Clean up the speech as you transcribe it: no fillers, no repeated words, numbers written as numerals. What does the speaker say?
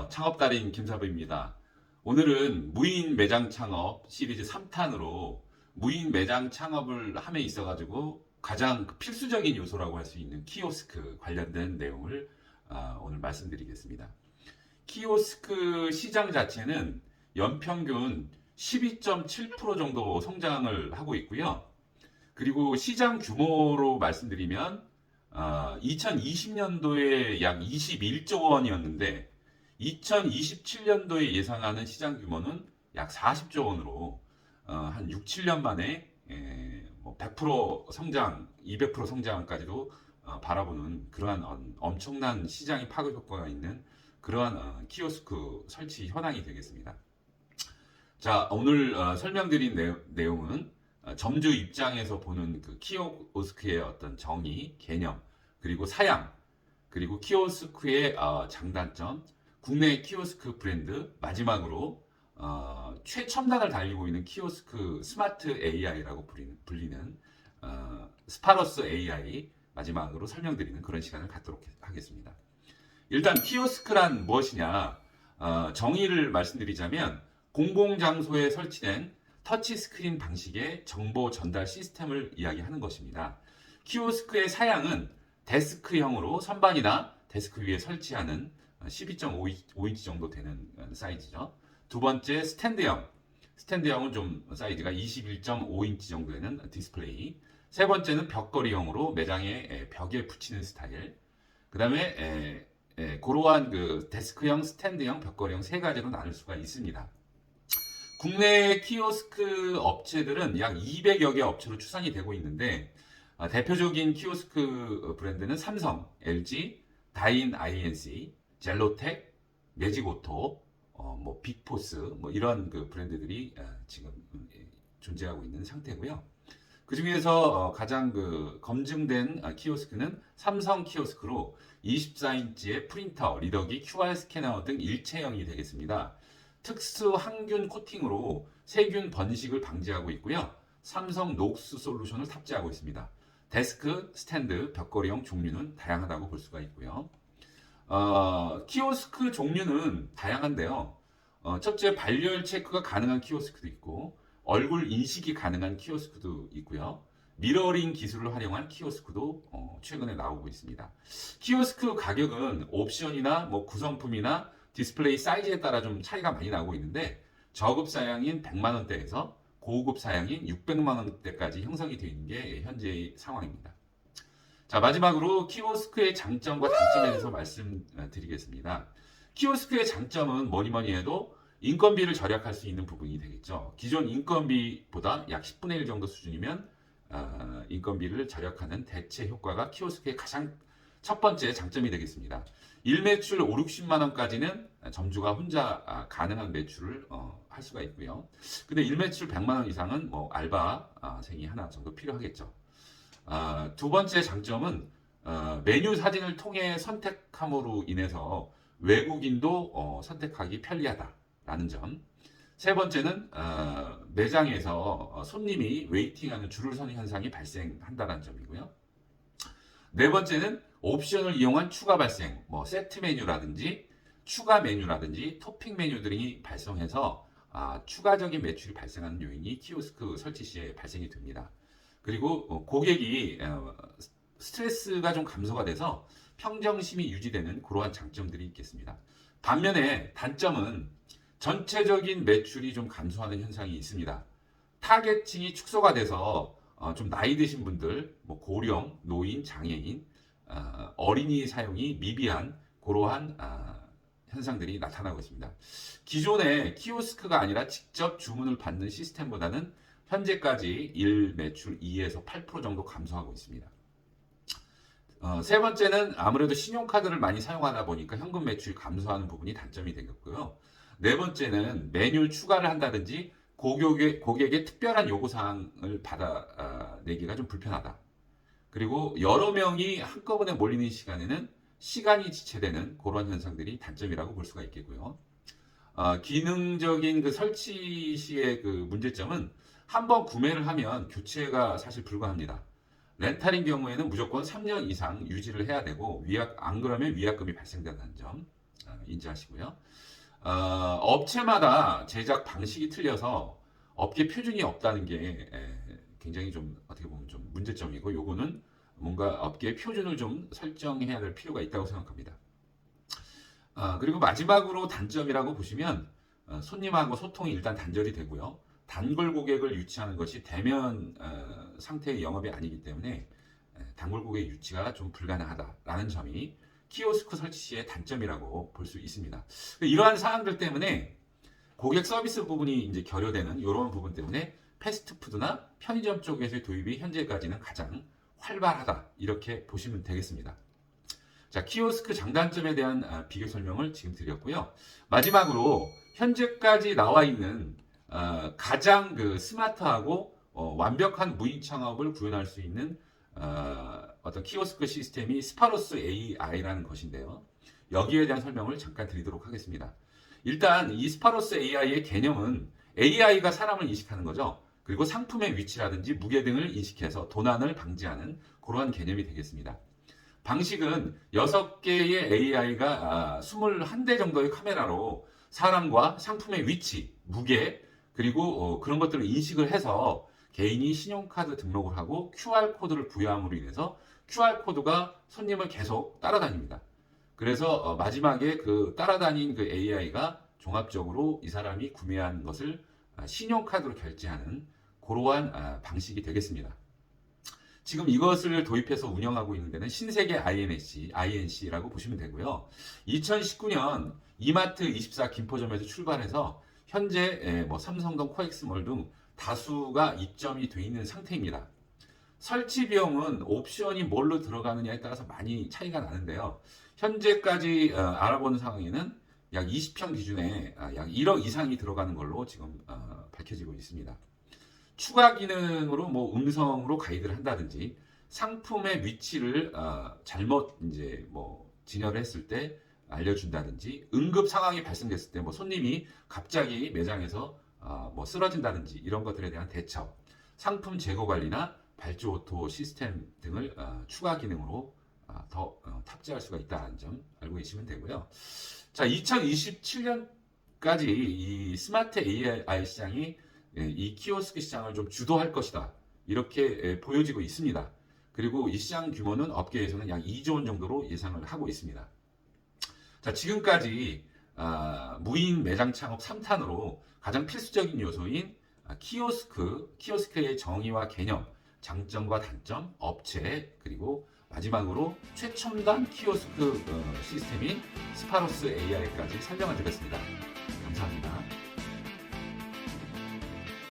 창업달인 김사부입니다. 오늘은 무인 매장 창업 시리즈 3탄으로 무인 매장 창업을 함에 있어가지고 가장 필수적인 요소라고 할 수 있는 키오스크 관련된 내용을 오늘 말씀드리겠습니다. 키오스크 시장 자체는 연평균 12.7% 정도 성장을 하고 있고요. 그리고 시장 규모로 말씀드리면 2020년도에 약 21조 원이었는데 2027년도에 예상하는 시장 규모는 약 40조 원으로 한 6, 7년 만에 100% 성장, 200% 성장까지도 바라보는 그러한 엄청난 시장의 파급 효과가 있는 그러한 키오스크 설치 현황이 되겠습니다. 자, 오늘 설명드린 내용은 점주 입장에서 보는 그 키오스크의 어떤 정의, 개념, 그리고 사양, 그리고 키오스크의 장단점, 국내 키오스크 브랜드, 마지막으로 최첨단을 달리고 있는 키오스크 스마트 AI라고 불리는 스파러스 AI 마지막으로 설명드리는 그런 시간을 갖도록 하겠습니다. 일단 키오스크란 무엇이냐 정의를 말씀드리자면 공공장소에 설치된 터치스크린 방식의 정보 전달 시스템을 이야기하는 것입니다. 키오스크의 사양은 데스크형으로 선반이나 데스크 위에 설치하는 12.5인치 정도 되는 사이즈죠. 두 번째 스탠드형. 스탠드형은 좀 사이즈가 21.5인치 정도 되는 디스플레이. 세 번째는 벽걸이형으로 매장의 벽에 붙이는 스타일. 그 다음에 그러한 그 데스크형, 스탠드형, 벽걸이형 세 가지로 나눌 수가 있습니다. 국내 키오스크 업체들은 약 200여 개 업체로 추산이 되고 있는데 대표적인 키오스크 브랜드는 삼성, LG, 다인 INC, 젤로텍, 매직오토, 빅포스 이런 그 브랜드들이 지금 존재하고 있는 상태고요. 그 중에서 가장 그 검증된 키오스크는 삼성 키오스크로 24인치의 프린터, 리더기, QR 스캐너 등 일체형이 되겠습니다. 특수 항균 코팅으로 세균 번식을 방지하고 있고요. 삼성 녹스 솔루션을 탑재하고 있습니다. 데스크, 스탠드, 벽걸이형 종류는 다양하다고 볼 수가 있고요. 키오스크 종류는 다양한데요. 첫째, 발열 체크가 가능한 키오스크도 있고 얼굴 인식이 가능한 키오스크도 있고요. 미러링 기술을 활용한 키오스크도 최근에 나오고 있습니다. 키오스크 가격은 옵션이나 구성품이나 디스플레이 사이즈에 따라 좀 차이가 많이 나고 있는데 저급 사양인 100만 원대에서 고급 사양인 600만 원대까지 형성이 되어 있는 게 현재의 상황입니다. 자, 마지막으로 키오스크의 장점과 단점에 대해서 말씀드리겠습니다. 키오스크의 장점은 뭐니 해도 인건비를 절약할 수 있는 부분이 되겠죠. 기존 인건비보다 약 10분의 1 정도 수준이면 인건비를 절약하는 대체 효과가 키오스크의 가장 첫 번째 장점이 되겠습니다. 일매출 5, 60만 원까지는 점주가 혼자 가능한 매출을 할 수가 있고요. 근데 일매출 100만 원 이상은 알바생이 하나 정도 필요하겠죠. 두 번째 장점은 메뉴 사진을 통해 선택함으로 인해서 외국인도 선택하기 편리하다라는 점. 세 번째는 매장에서 손님이 웨이팅하는 줄을 서는 현상이 발생한다는 점이고요. 네 번째는 옵션을 이용한 추가 발생, 세트 메뉴라든지 추가 메뉴라든지 토핑 메뉴들이 발생해서 추가적인 매출이 발생하는 요인이 키오스크 설치 시에 발생이 됩니다. 그리고 고객이 스트레스가 좀 감소가 돼서 평정심이 유지되는 그러한 장점들이 있겠습니다. 반면에 단점은 전체적인 매출이 좀 감소하는 현상이 있습니다. 타겟층이 축소가 돼서 좀 나이 드신 분들, 고령, 노인, 장애인, 어린이 사용이 미비한 그러한 현상들이 나타나고 있습니다. 기존의 키오스크가 아니라 직접 주문을 받는 시스템보다는 현재까지 1 매출 2에서 8% 정도 감소하고 있습니다. 세 번째는 아무래도 신용카드를 많이 사용하다 보니까 현금 매출이 감소하는 부분이 단점이 되겠고요. 네 번째는 메뉴 추가를 한다든지 고객의 특별한 요구사항을 받아내기가 좀 불편하다. 그리고 여러 명이 한꺼번에 몰리는 시간에는 시간이 지체되는 그런 현상들이 단점이라고 볼 수가 있겠고요. 기능적인 그 설치 시의 그 문제점은 한번 구매를 하면 교체가 사실 불가합니다. 렌탈인 경우에는 무조건 3년 이상 유지를 해야 되고 안 그러면 위약금이 발생된다는 점. 인지하시고요. 업체마다 제작 방식이 틀려서 업계 표준이 없다는 게 굉장히 좀 어떻게 보면 좀 문제점이고, 요거는 뭔가 업계의 표준을 좀 설정해야 될 필요가 있다고 생각합니다. 그리고 마지막으로 단점이라고 보시면 손님하고 소통이 일단 단절이 되고요. 단골 고객을 유치하는 것이 대면 상태의 영업이 아니기 때문에 단골 고객 유치가 좀 불가능하다라는 점이 키오스크 설치 시의 단점이라고 볼 수 있습니다. 이러한 사항들 때문에 고객 서비스 부분이 이제 결여되는 이런 부분 때문에 패스트푸드나 편의점 쪽에서의 도입이 현재까지는 가장 활발하다, 이렇게 보시면 되겠습니다. 자, 키오스크 장단점에 대한 비교 설명을 지금 드렸고요. 마지막으로 현재까지 나와 있는 가장 그 스마트하고 완벽한 무인 창업을 구현할 수 있는 어떤 키오스크 시스템이 스파로스 AI라는 것인데요. 여기에 대한 설명을 잠깐 드리도록 하겠습니다. 일단 이 스파로스 AI의 개념은 AI가 사람을 인식하는 거죠. 그리고 상품의 위치라든지 무게 등을 인식해서 도난을 방지하는 그러한 개념이 되겠습니다. 방식은 6개의 AI가 21대 정도의 카메라로 사람과 상품의 위치, 무게, 그리고 그런 것들을 인식을 해서 개인이 신용카드 등록을 하고 QR코드를 부여함으로 인해서 QR코드가 손님을 계속 따라다닙니다. 그래서 마지막에 그 따라다닌 그 AI가 종합적으로 이 사람이 구매한 것을 신용카드로 결제하는 그러한 방식이 되겠습니다. 지금 이것을 도입해서 운영하고 있는 데는 신세계 INC라고 보시면 되고요. 2019년 이마트24 김포점에서 출발해서 현재 뭐 삼성동 코엑스몰 등 다수가 입점이 돼 있는 상태입니다. 설치 비용은 옵션이 뭘로 들어가느냐에 따라서 많이 차이가 나는데요. 현재까지 알아보는 상황에는 약 20평 기준에 약 1억 이상이 들어가는 걸로 지금 밝혀지고 있습니다. 추가 기능으로 뭐 음성으로 가이드를 한다든지 상품의 위치를 잘못 이제 뭐 진열을 했을 때 알려준다든지 응급 상황이 발생됐을 때 뭐 손님이 갑자기 매장에서 뭐 쓰러진다든지 이런 것들에 대한 대처, 상품 재고 관리나 발주 오토 시스템 등을 추가 기능으로 더 탑재할 수가 있다는 점 알고 계시면 되고요. 자, 2027년까지 이 스마트 AI 시장이 이 키오스크 시장을 좀 주도할 것이다, 이렇게 보여지고 있습니다. 그리고 이 시장 규모는 업계에서는 약 2조 원 정도로 예상을 하고 있습니다. 자, 지금까지 무인 매장 창업 3탄으로 가장 필수적인 요소인 키오스크의 정의와 개념, 장점과 단점, 업체, 그리고 마지막으로 최첨단 키오스크 시스템인 스파로스 AI까지 설명을 드렸습니다. 감사합니다.